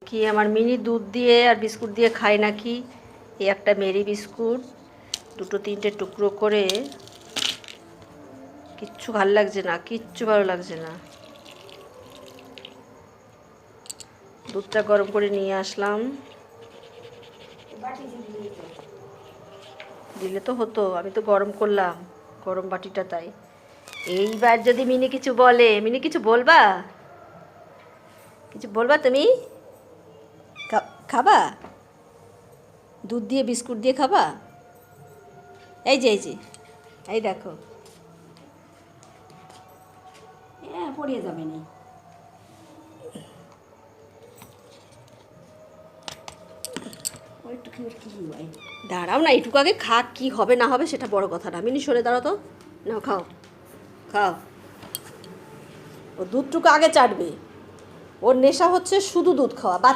কি আমার মিনি দুধ দিয়ে আর বিস্কুট দিয়ে খায় নাকি। এই একটা মেরি বিস্কুট দুটো তিনটে টুকরো করে, কিচ্ছু ভালো লাগছে না, কিচ্ছু ভালো লাগছে না। দুধটা গরম করে নিয়ে আসলাম, দিলে তো হতো, আমি তো গরম করলাম গরম বাটিটা। তাই এইবার যদি মিনি কিছু বলে, মিনি কিছু বলবা, কিছু বলবা তুমি? খাবা দুধ দিয়ে বিস্কুট দিয়ে খাবা? এই যে এই যে এই দেখো, হ্যাঁ পড়িয়ে যাবে না। ওইটুকু কি হয়, দাঁড়াও না, এইটুকু আগে খা, কি হবে না হবে সেটা বড় কথা না। মিনি সরে দাঁড়াও তো, নাও খাও খাও। ও দুধটুকু আগে চাটবে, ওর নেশা হচ্ছে শুধু দুধ খাওয়া।